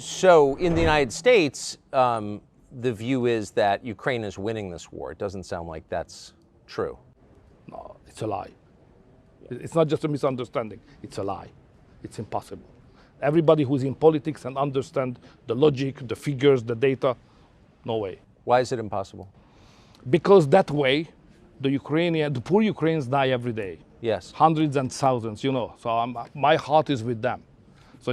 So in the United States, the view is that Ukraine is winning this war. It doesn't sound like that's true. No, it's a lie. It's not just a misunderstanding, it's a lie. It's impossible. Everybody who's in politics and understand the logic, the figures, the data, no way. Why is it impossible? Because that way, the poor Ukrainians die every day. Yes. Hundreds and thousands, So my heart is with them. So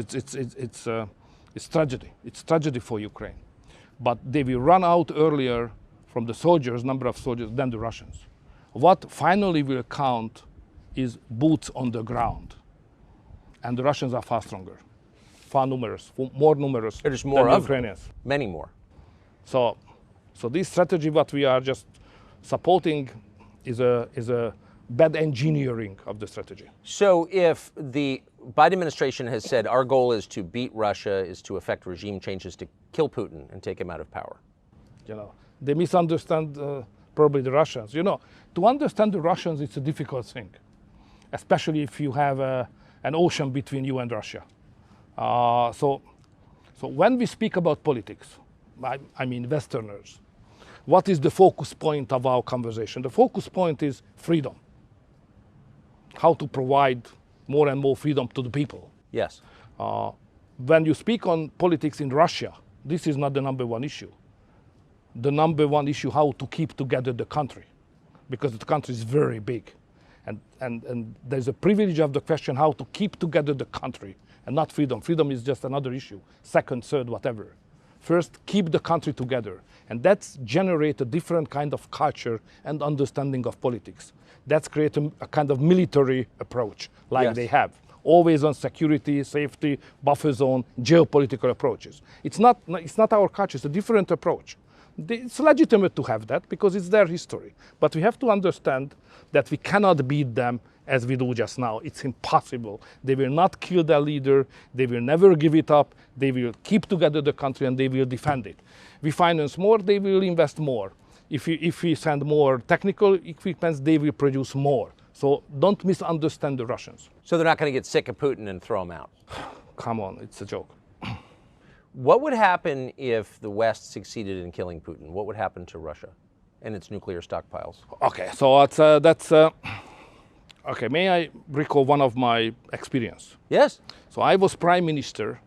it's tragedy. It's tragedy for Ukraine. But they will run out earlier from the soldiers, number of soldiers, than the Russians. What finally will count is boots on the ground. And the Russians are far stronger, far numerous, more numerous There's more than of the Ukrainians. them. Many more. So this strategy, what we are just supporting, is a bad engineering of the strategy. So if the Biden administration has said our goal is to beat Russia, is to effect regime changes, to kill Putin and take him out of power. They misunderstand probably the Russians. To understand the Russians, it's a difficult thing, especially if you have an ocean between you and Russia. So when we speak about politics, I mean Westerners, what is the focus point of our conversation? The focus point is freedom. How to provide more and more freedom to the people. Yes. When you speak on politics in Russia, this is not the number one issue. The number one issue, how to keep together the country, because the country is very big. And there's a privilege of the question how to keep together the country and not freedom. Freedom is just another issue, second, third, whatever. First, keep the country together. And that's generate a different kind of culture and understanding of politics. That's create a kind of military approach like Yes. they have. Always on security, safety, buffer zone, geopolitical approaches. It's not our culture, it's a different approach. It's legitimate to have that because it's their history. But we have to understand that we cannot beat them as we do just now. It's impossible. They will not kill their leader. They will never give it up. They will keep together the country and they will defend it. We finance more, they will invest more. If we send more technical equipment, they will produce more. So don't misunderstand the Russians. So they're not going to get sick of Putin and throw him out. Come on, it's a joke. What would happen if the West succeeded in killing Putin? What would happen to Russia and its nuclear stockpiles? Okay, so that's okay. May I recall one of my experience? Yes. So I was prime minister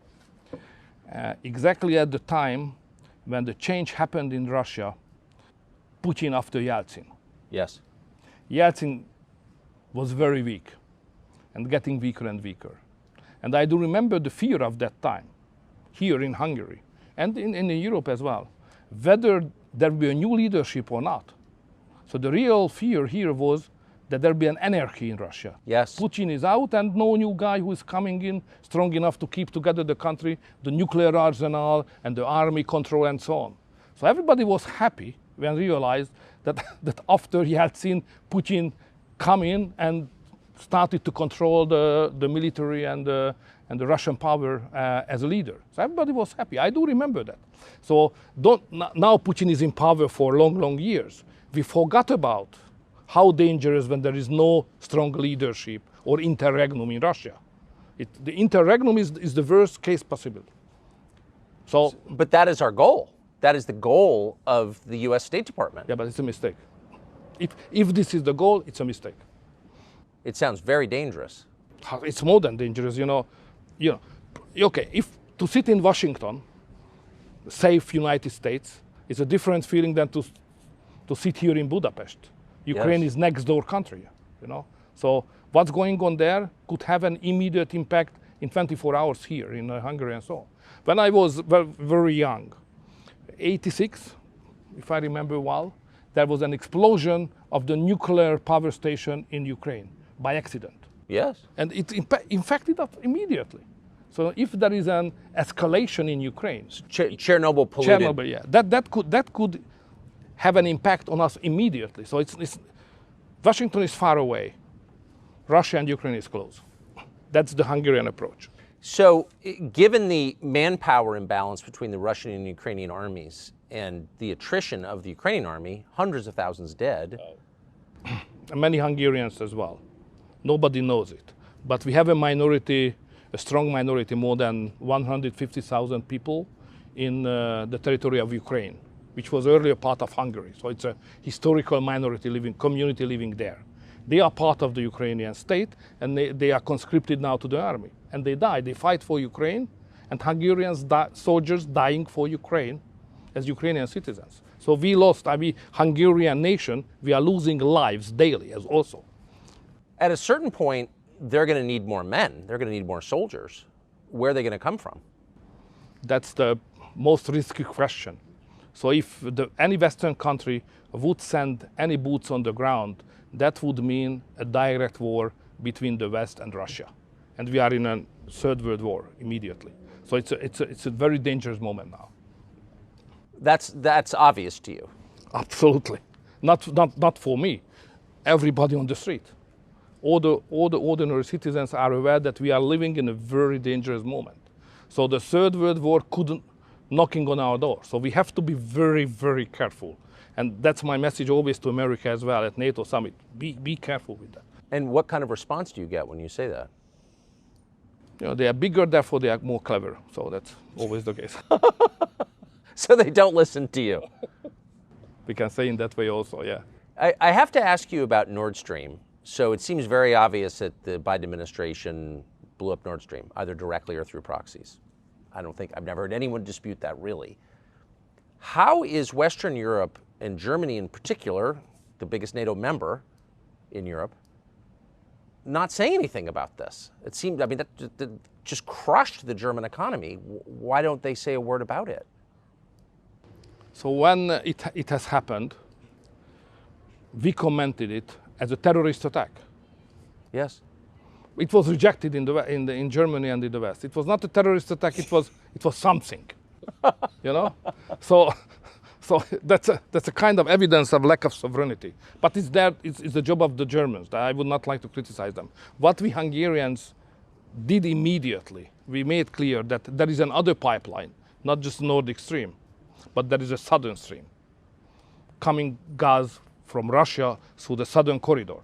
exactly at the time when the change happened in Russia, Putin after Yeltsin. Yes. Yeltsin was very weak and getting weaker and weaker. And I do remember the fear of that time here in Hungary and in Europe as well, whether there will be a new leadership or not. So the real fear here was that there will be an anarchy in Russia. Yes. Putin is out and no new guy who is coming in strong enough to keep together the country, the nuclear arsenal and the army control and so on. So everybody was happy when realized that after Yeltsin, Putin come in and started to control the military and the Russian power as a leader. So everybody was happy. I do remember that. So now Putin is in power for long, long years. We forgot about how dangerous when there is no strong leadership or interregnum in Russia. The interregnum is the worst case possible. But that is our goal. That is the goal of the U.S. State Department. Yeah, but it's a mistake. If this is the goal, it's a mistake. It sounds very dangerous. It's more than dangerous, Okay, if to sit in Washington, safe United States, is a different feeling than to sit here in Budapest. Ukraine Yes. is next door country, So what's going on there could have an immediate impact in 24 hours here in Hungary and so on. When I was very young, 86, if I remember well, there was an explosion of the nuclear power station in Ukraine by accident. Yes. And it infected us immediately. So if there is an escalation in Ukraine, Chernobyl polluted. Chernobyl, yeah, that could have an impact on us immediately. So it's Washington is far away, Russia and Ukraine is close. That's the Hungarian approach. So, given the manpower imbalance between the Russian and Ukrainian armies and the attrition of the Ukrainian army, hundreds of thousands dead. And many Hungarians as well. Nobody knows it. But we have a minority a strong minority, more than 150,000 people in the territory of Ukraine, which was earlier part of Hungary. So it's a historical minority community living there. They are part of the Ukrainian state, and they are conscripted now to the army. And they die. They fight for Ukraine, and Hungarian soldiers dying for Ukraine as Ukrainian citizens. So we lost, Hungarian nation, we are losing lives daily as also. At a certain point, they're going to need more men. They're going to need more soldiers. Where are they going to come from? That's the most risky question. So if any Western country would send any boots on the ground, that would mean a direct war between the West and Russia. And we are in a third world war immediately. So it's a very dangerous moment now. That's obvious to you. Absolutely. Not for me. Everybody on the street. All the ordinary citizens are aware that we are living in a very dangerous moment. So the third world war couldn't knocking on our door. So we have to be very, very careful. And that's my message always to America as well at NATO summit. Be careful with that. And what kind of response do you get when you say that? You know, they are bigger, therefore they are more clever. So that's always the case. So they don't listen to you. We can say in that way also, yeah. I have to ask you about Nord Stream. So it seems very obvious that the Biden administration blew up Nord Stream, either directly or through proxies. I've never heard anyone dispute that, really. How is Western Europe, and Germany in particular, the biggest NATO member in Europe, not saying anything about this? It seemed, that just crushed the German economy. Why don't they say a word about it? So when it has happened, we commented it as a terrorist attack. Yes. It was rejected in Germany and in the West. It was not a terrorist attack. It was something, you know. So that's a kind of evidence of lack of sovereignty. But it's the job of the Germans. I would not like to criticize them. What we Hungarians did immediately, we made clear that there is another pipeline, not just Nordic Stream, but there is a southern stream, coming gas from Russia through the southern corridor.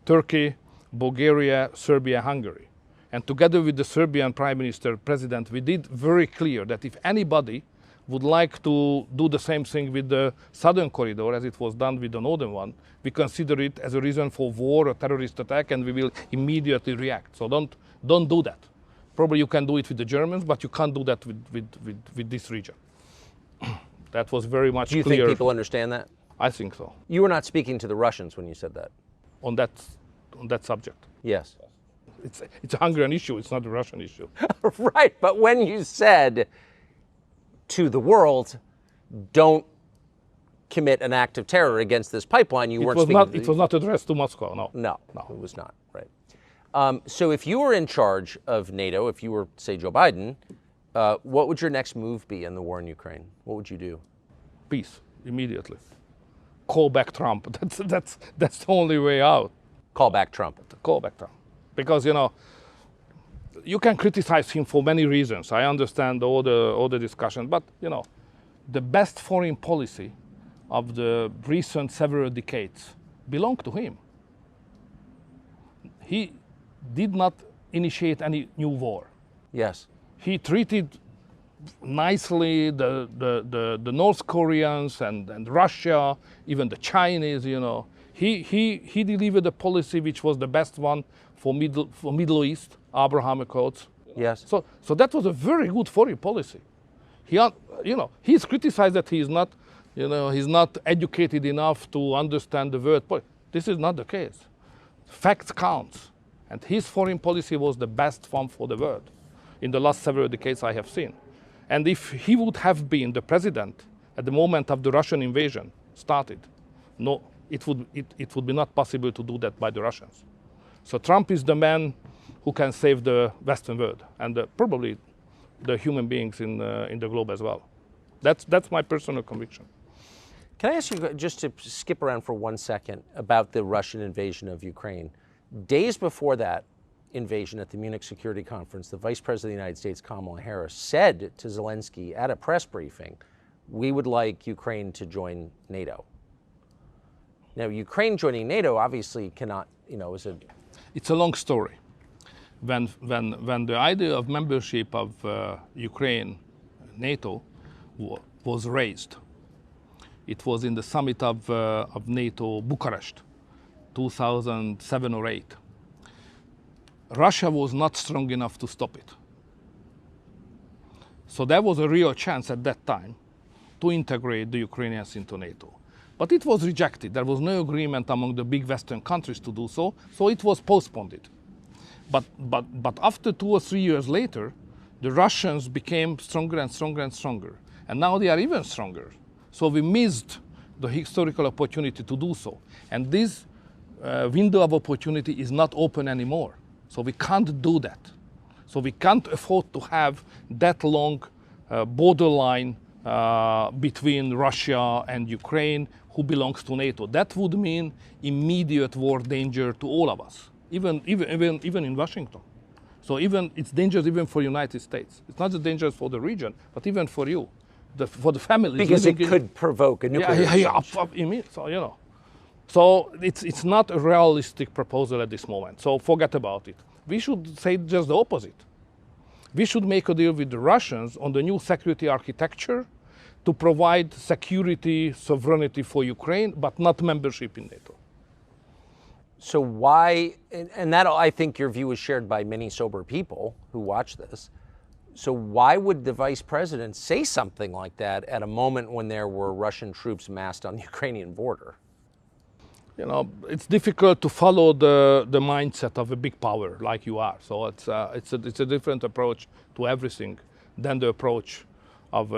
Turkey, Bulgaria, Serbia, Hungary. And together with the Serbian Prime Minister, President, we did very clear that if anybody would like to do the same thing with the southern corridor as it was done with the northern one, we consider it as a reason for war or terrorist attack, and we will immediately react. So don't do that. Probably you can do it with the Germans, but you can't do that with this region. That was very much clear. Do you think people understand that? I think so. You were not speaking to the Russians when you said that? On that subject. Yes. It's a Hungarian issue, it's not a Russian issue. Right, but when you said to the world, don't commit an act of terror against this pipeline, you weren't speaking It was not addressed to Moscow, no. No, it was not, right. So if you were in charge of NATO, if you were, say, Joe Biden, what would your next move be in the war in Ukraine? What would you do? Peace, immediately. Call back Trump. That's the only way out. Call back Trump. Call back Trump. Because, you know, you can criticize him for many reasons. I understand all the discussion, but, you know, the best foreign policy of the recent several decades belonged to him. He did not initiate any new war. Yes. He treated nicely the North Koreans and Russia, even the Chinese, you know. He delivered a policy which was the best one for Middle East, Abraham Accords. Yes. So that was a very good foreign policy. He's criticized that he's not educated enough to understand the world. This is not the case. Facts count, and his foreign policy was the best one for the world in the last several decades I have seen. And if he would have been the president at the moment of the Russian invasion started, no, it would be not possible to do that by the Russians. So Trump is the man who can save the Western world and probably the human beings in the globe as well. That's my personal conviction. Can I ask you, just to skip around for 1 second, about the Russian invasion of Ukraine? Days before that invasion at the Munich Security Conference, the Vice President of the United States, Kamala Harris, said to Zelensky at a press briefing, we would like Ukraine to join NATO. Now, Ukraine joining NATO obviously cannot, is a... It's a long story. when the idea of membership of Ukraine, NATO, was raised. It was in the summit of NATO, Bucharest, 2007 or 8. Russia was not strong enough to stop it. So there was a real chance at that time to integrate the Ukrainians into NATO. But it was rejected. There was no agreement among the big Western countries to do so, so it was postponed. But after 2 or 3 years later, the Russians became stronger and stronger and stronger. And now they are even stronger. So we missed the historical opportunity to do so. And this window of opportunity is not open anymore. So we can't do that. So we can't afford to have that long borderline between Russia and Ukraine, who belongs to NATO. That would mean immediate war danger to all of us, even in Washington. So it's dangerous even for the United States. It's not just dangerous for the region, but even for you, for the families. Because it could provoke a nuclear exchange. So, so it's not a realistic proposal at this moment. So forget about it. We should say just the opposite. We should make a deal with the Russians on the new security architecture to provide security, sovereignty for Ukraine, but not membership in NATO. So why, and that I think your view is shared by many sober people who watch this, so why would the vice president say something like that at a moment when there were Russian troops massed on the Ukrainian border? You know, it's difficult to follow the mindset of a big power like you are. So it's a different approach to everything than the approach of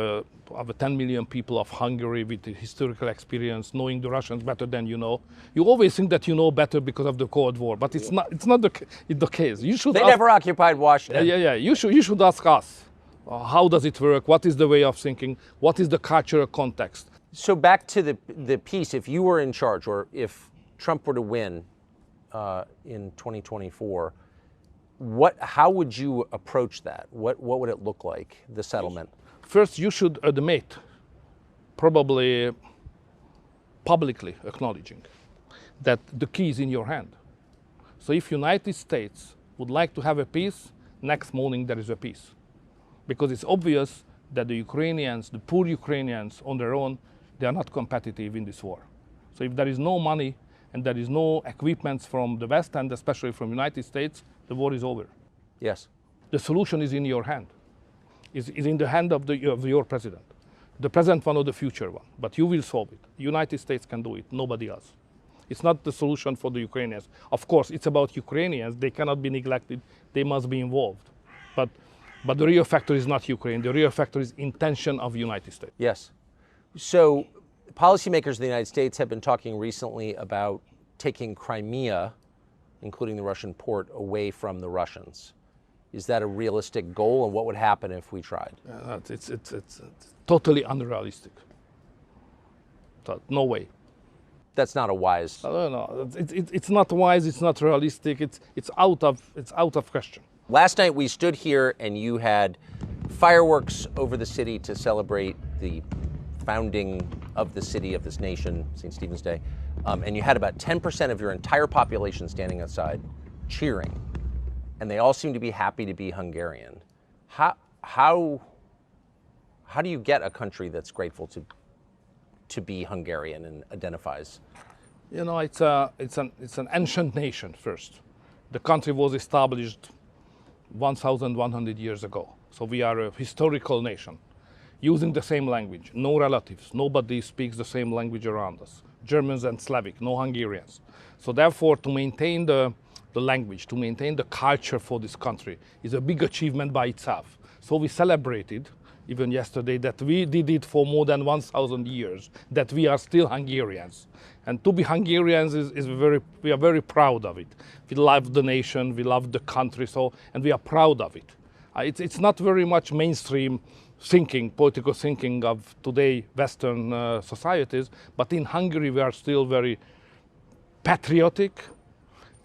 10 million people of Hungary with the historical experience, knowing the Russians better than you know. You always think that you know better because of the Cold War, but it's not the case. You should. They never occupied Washington. Yeah. You should ask us. How does it work? What is the way of thinking? What is the cultural context? So back to the piece, if you were in charge, or if Trump were to win in 2024, how would you approach that? What would it look like, the settlement? First, you should admit, probably publicly acknowledging, that the key is in your hand. So if United States would like to have a peace, next morning there is a peace. Because it's obvious that the Ukrainians, the poor Ukrainians on their own, they are not competitive in this war. So if there is no money and there is no equipment from the West and especially from the United States, the war is over. Yes. The solution is in your hand. Is in the hand of your president. The present one or the future one. But you will solve it. The United States can do it, nobody else. It's not the solution for the Ukrainians. Of course, it's about Ukrainians. They cannot be neglected. They must be involved. But the real factor is not Ukraine. The real factor is intention of the United States. Yes. So policymakers in the United States have been talking recently about taking Crimea, including the Russian port, away from the Russians. Is that a realistic goal, and what would happen if we tried? It's totally unrealistic. So, no way. That's not a wise. No. It's not wise. It's not realistic. It's out of question. Last night we stood here and you had fireworks over the city to celebrate the founding of the city, of this nation, St. Stephen's Day, and you had about 10% of your entire population standing outside cheering. And they all seem to be happy to be Hungarian. How do you get a country that's grateful to be Hungarian and identifies? You know, it's an ancient nation first. The country was established 1,100 years ago. So we are a historical nation, using the same language, no relatives, nobody speaks the same language around us. Germans and Slavic, no Hungarians. So therefore, to maintain the language, to maintain the culture for this country is a big achievement by itself. So we celebrated, even yesterday, that we did it for more than 1,000 years, that we are still Hungarians. And to be Hungarians we are very proud of it. We love the nation, we love the country, and we are proud of it. It's not very much mainstream thinking, political thinking of today Western societies, but in Hungary we are still very patriotic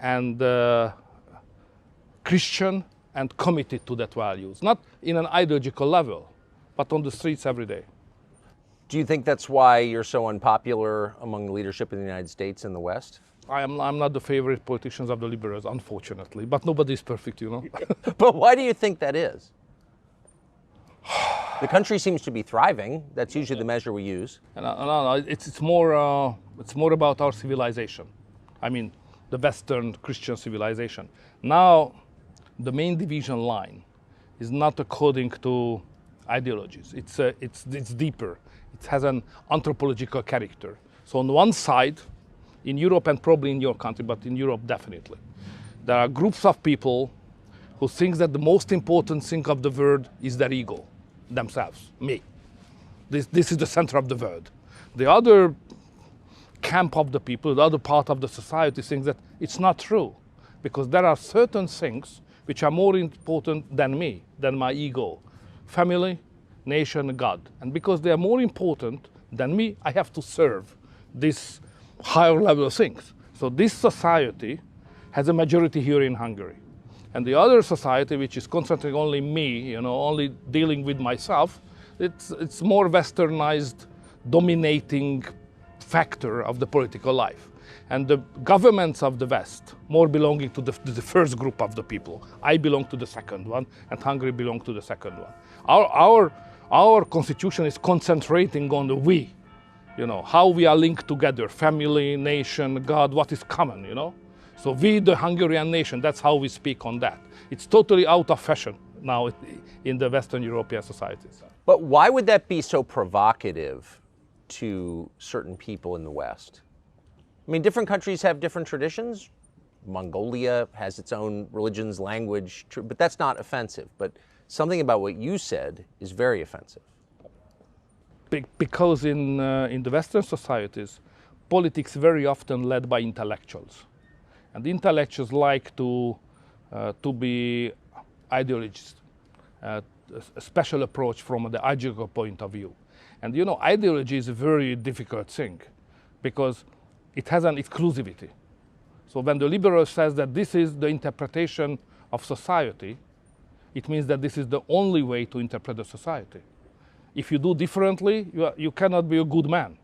and Christian and committed to that values, not in an ideological level, but on the streets every day. Do you think that's why you're so unpopular among the leadership in the United States and the West? I'm not the favorite politicians of the liberals, unfortunately, but nobody is perfect, you know. But why do you think that is? The country seems to be thriving. That's usually the measure we use. No, it's more about our civilization. I mean, the Western Christian civilization. Now, the main division line is not according to ideologies. It's deeper. It has an anthropological character. So on one side, in Europe and probably in your country, but in Europe definitely, there are groups of people who think that the most important thing of the world is their ego, themselves, me. This is the center of the world. The other camp of the people, the other part of the society thinks that it's not true, because there are certain things which are more important than me, than my ego. Family, nation, God. And because they are more important than me, I have to serve this higher level of things. So this society has a majority here in Hungary. And the other society, which is concentrating only me, you know, only dealing with myself, it's more westernized, dominating factor of the political life. And the governments of the West, more belonging to the first group of the people. I belong to the second one, and Hungary belongs to the second one. Our constitution is concentrating on the we, you know, how we are linked together, family, nation, God, what is common, you know. So we, the Hungarian nation, that's how we speak on that. It's totally out of fashion now in the Western European societies. But why would that be so provocative to certain people in the West? I mean, different countries have different traditions. Mongolia has its own religions, language, but that's not offensive. But something about what you said is very offensive. Because in the Western societies, politics very often led by intellectuals. And the intellectuals like to be ideologists, a special approach from the ideological point of view. And you know, ideology is a very difficult thing because it has an exclusivity. So when the liberal says that this is the interpretation of society, it means that this is the only way to interpret the society. If you do differently, you cannot be a good man.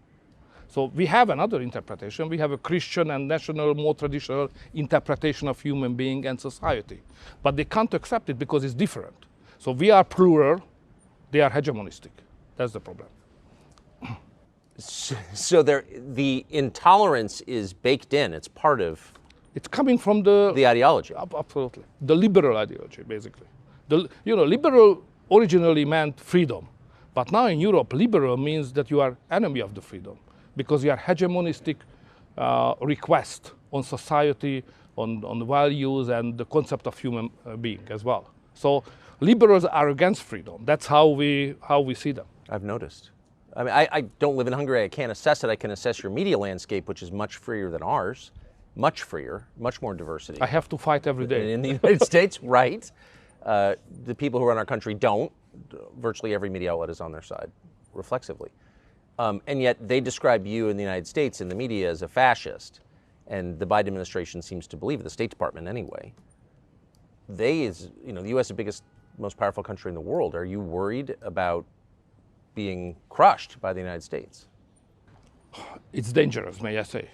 So we have another interpretation. We have a Christian and national, more traditional interpretation of human being and society. But they can't accept it because it's different. So we are plural, they are hegemonistic. That's the problem. So the intolerance is baked in. It's part of. It's coming from the ideology. Absolutely, the liberal ideology, basically. Liberal originally meant freedom, but now in Europe, liberal means that you are enemy of the freedom because you are hegemonistic request on society, on values, and the concept of human being as well. So liberals are against freedom. That's how we see them. I've noticed. I mean, I don't live in Hungary. I can't assess it. I can assess your media landscape, which is much freer than ours, much freer, much more diversity. I have to fight every day. In the United States, right. The people who run our country don't. Virtually every media outlet is on their side, reflexively. And yet they describe you in the United States in the media as a fascist. And the Biden administration seems to believe, the State Department anyway. The U.S. is the biggest, most powerful country in the world. Are you worried about being crushed by the United States? It's dangerous, may I say.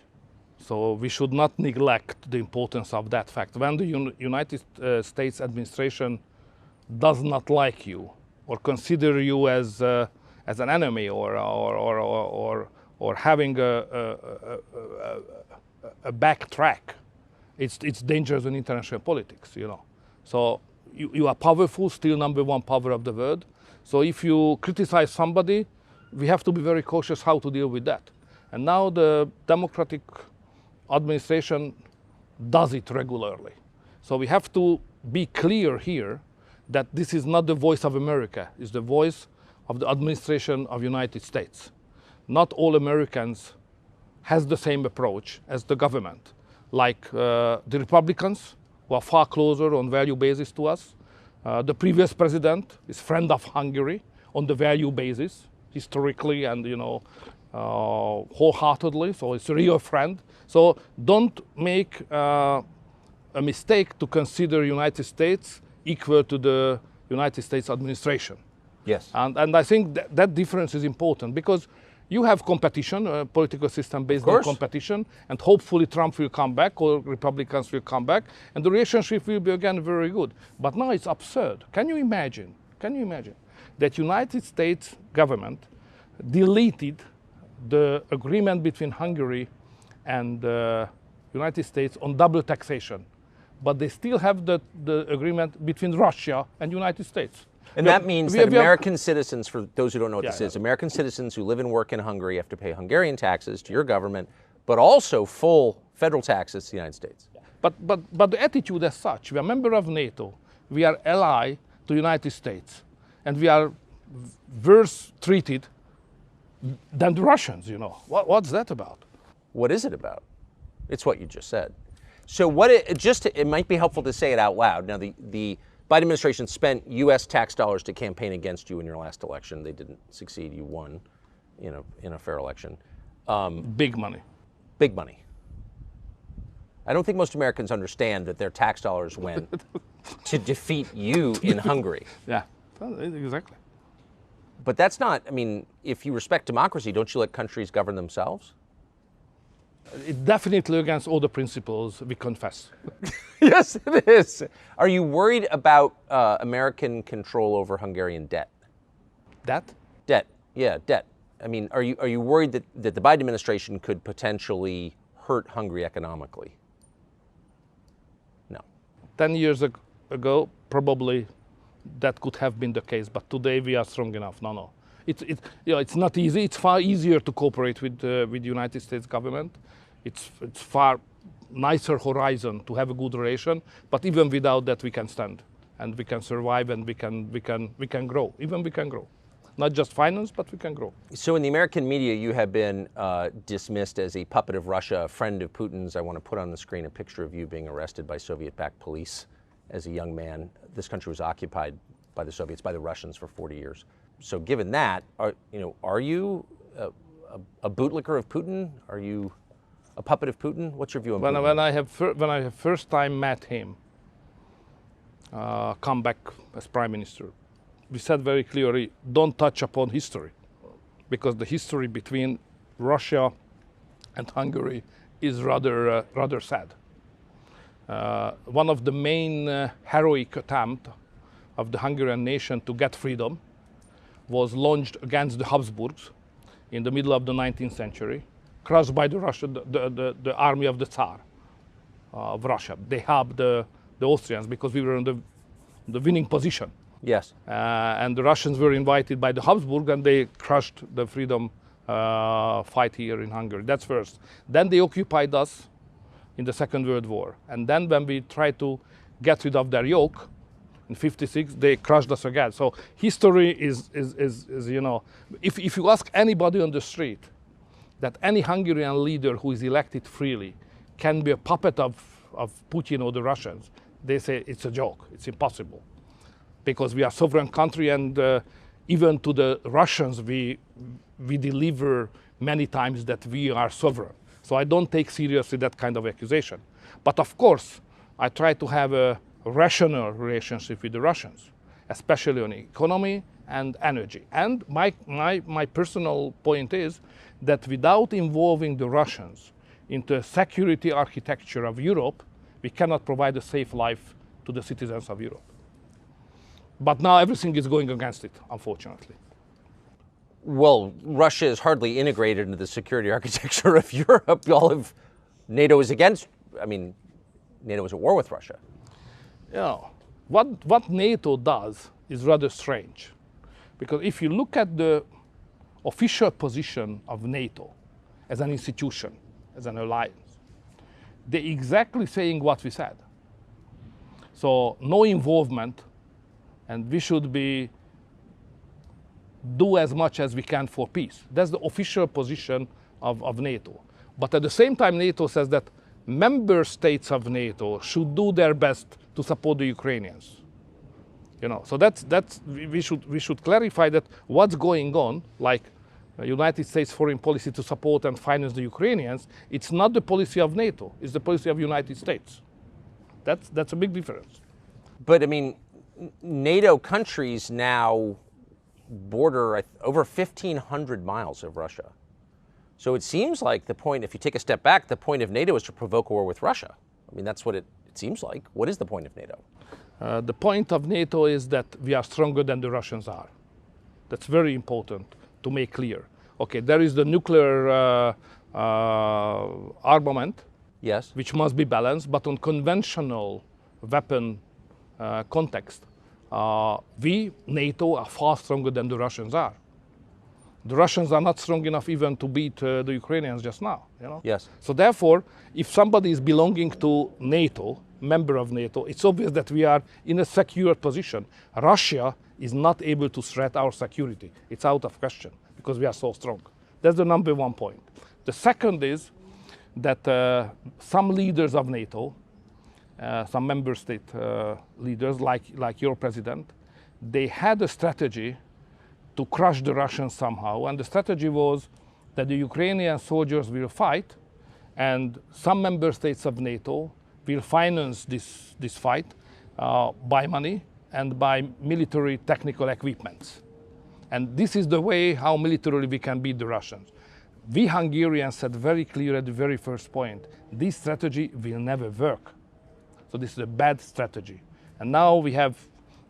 So we should not neglect the importance of that fact. When the United States administration does not like you or consider you as an enemy or having a backtrack, it's dangerous in international politics, you know. So you are powerful, still #1 power of the world. So if you criticize somebody, we have to be very cautious how to deal with that. And now the Democratic administration does it regularly. So we have to be clear here that this is not the voice of America, it's the voice of the administration of the United States. Not all Americans has the same approach as the government. Like the Republicans, who are far closer on value basis to us. The previous president is friend of Hungary on the value basis, historically and wholeheartedly. So it's a real friend. So don't make a mistake to consider United States equal to the United States administration. Yes. And I think that difference is important because You have competition, a political system based on competition, and hopefully Trump will come back or Republicans will come back, and the relationship will be again very good. But now it's absurd. Can you imagine that United States government deleted the agreement between Hungary and the United States on double taxation, but they still have the agreement between Russia and United States. And that means that American citizens, for those who don't know what this is, American citizens who live and work in Hungary have to pay Hungarian taxes to your government, but also full federal taxes to the United States. But the attitude as such, we are a member of NATO, we are ally to the United States, and we are worse treated than the Russians, you know. What's that about? What is it about? It's what you just said. So it might be helpful to say it out loud. Now, the Biden administration spent U.S. tax dollars to campaign against you in your last election. They didn't succeed. You won, in a fair election. Big money. Big money. I don't think most Americans understand that their tax dollars went to defeat you in Hungary. Yeah, exactly. But that's not, I mean, if you respect democracy, don't you let countries govern themselves? It's definitely against all the principles we confess. Yes, it is. Are you worried about American control over Hungarian debt? Debt? Debt, yeah, debt. I mean, are you worried that the Biden administration could potentially hurt Hungary economically? No. 10 years ago, probably that could have been the case, but today we are strong enough. No. It's not easy. It's far easier to cooperate with the United States government. It's far nicer horizon to have a good relation. But even without that, we can stand and we can survive and we can grow. Even we can grow, not just finance, but we can grow. So in the American media, you have been dismissed as a puppet of Russia, a friend of Putin's. I want to put on the screen a picture of you being arrested by Soviet-backed police as a young man. This country was occupied by the Soviets, by the Russians for 40 years. So given that, are you a bootlicker of Putin? Are you a puppet of Putin? What's your view on Putin? When I have first time met him, come back as prime minister, we said very clearly, don't touch upon history, because the history between Russia and Hungary is rather sad. One of the main heroic attempts of the Hungarian nation to get freedom was launched against the Habsburgs in the middle of the 19th century, crushed by the army of the Tsar of Russia. They helped the Austrians because we were in the winning position. Yes. And the Russians were invited by the Habsburg, and they crushed the freedom fight here in Hungary. That's first. Then they occupied us in the Second World War. And then when we tried to get rid of their yoke, in 1956, they crushed us again. So history is if you ask anybody on the street that any Hungarian leader who is elected freely can be a puppet of Putin or the Russians, they say it's a joke, it's impossible. Because we are a sovereign country, and even to the Russians we deliver many times that we are sovereign. So I don't take seriously that kind of accusation. But of course, I try to have a rational relationship with the Russians, especially on economy and energy. And my personal point is that without involving the Russians into a security architecture of Europe, we cannot provide a safe life to the citizens of Europe. But now everything is going against it, unfortunately. Well, Russia is hardly integrated into the security architecture of Europe. NATO is against, NATO is at war with Russia. What NATO does is rather strange. Because if you look at the official position of NATO as an institution, as an alliance, they're exactly saying what we said. So no involvement, and we should do as much as we can for peace. That's the official position of NATO. But at the same time, NATO says that member states of NATO should do their best to support the Ukrainians. So we should clarify that what's going on, like United States foreign policy to support and finance the Ukrainians, it's not the policy of NATO, it's the policy of United States. That's a big difference. But NATO countries now border over 1,500 miles of Russia. So it seems like the point, if you take a step back, the point of NATO is to provoke a war with Russia. I mean, that's what it seems like. What is the point of NATO? The point of NATO is that we are stronger than the Russians are. That's very important to make clear. Okay, there is the nuclear armament, Yes. which must be balanced, but on conventional weapon context, we, NATO, are far stronger than the Russians are. The Russians are not strong enough even to beat the Ukrainians just now. You know? Yes. So therefore, if somebody is belonging to NATO, member of NATO, it's obvious that we are in a secure position. Russia is not able to threat our security. It's out of question because we are so strong. That's the number one point. The second is that some leaders of NATO, some member state leaders like your president, they had a strategy to crush the Russians somehow. And the strategy was that the Ukrainian soldiers will fight and some member states of NATO will finance this fight by money and by military technical equipments. And this is the way how militarily we can beat the Russians. We Hungarians said very clear at the very first point, this strategy will never work. So this is a bad strategy. And now we have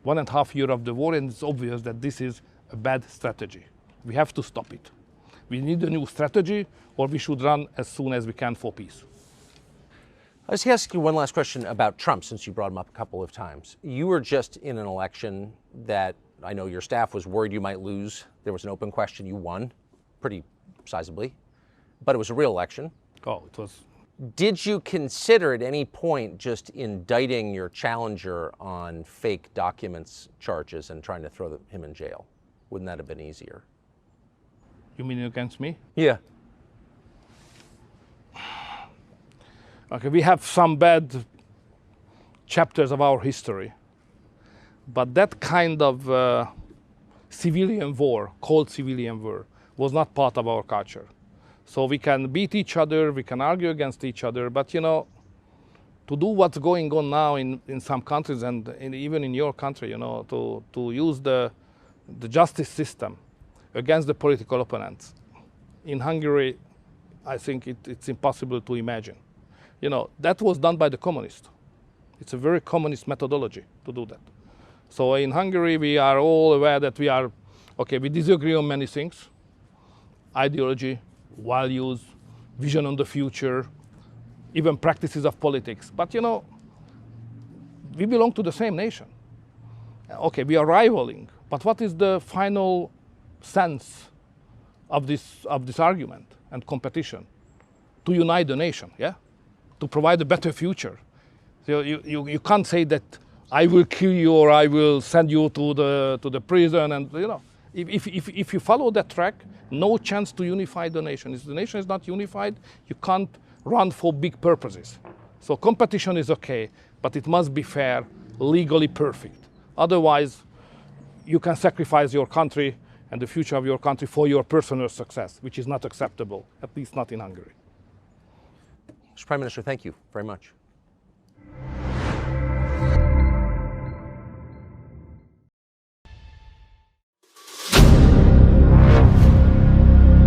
1.5 years of the war and it's obvious that this is a bad strategy. We have to stop it. We need a new strategy or we should run as soon as we can for peace. Let's ask you one last question about Trump, since you brought him up a couple of times. You were just in an election that I know your staff was worried you might lose. There was an open question. You won pretty sizably, but it was a real election. Oh, it was. Did you consider at any point just indicting your challenger on fake documents charges and trying to throw him in jail? Wouldn't that have been easier? You mean against me? Yeah. Okay, we have some bad chapters of our history, but that kind of civilian war, cold civilian war, was not part of our culture. So we can beat each other, we can argue against each other, but you know, to do what's going on now in some countries and even in your country, you know, to use the justice system against the political opponents. In Hungary, I think it's impossible to imagine. You know, that was done by the communists. It's a very communist methodology to do that. So in Hungary, we are all aware that we disagree on many things. Ideology, values, vision on the future, even practices of politics. But you know, we belong to the same nation. Okay, we are rivaling, but what is the final sense of this argument and competition? To unite the nation, yeah? To provide a better future. So you can't say that I will kill you or I will send you to the prison, and you know, if you follow that track, no chance to unify the nation. If the nation is not unified, you can't run for big purposes. So competition is okay, but it must be fair, legally perfect. Otherwise, you can sacrifice your country and the future of your country for your personal success, which is not acceptable, at least not in Hungary. Mr. Prime Minister, thank you very much.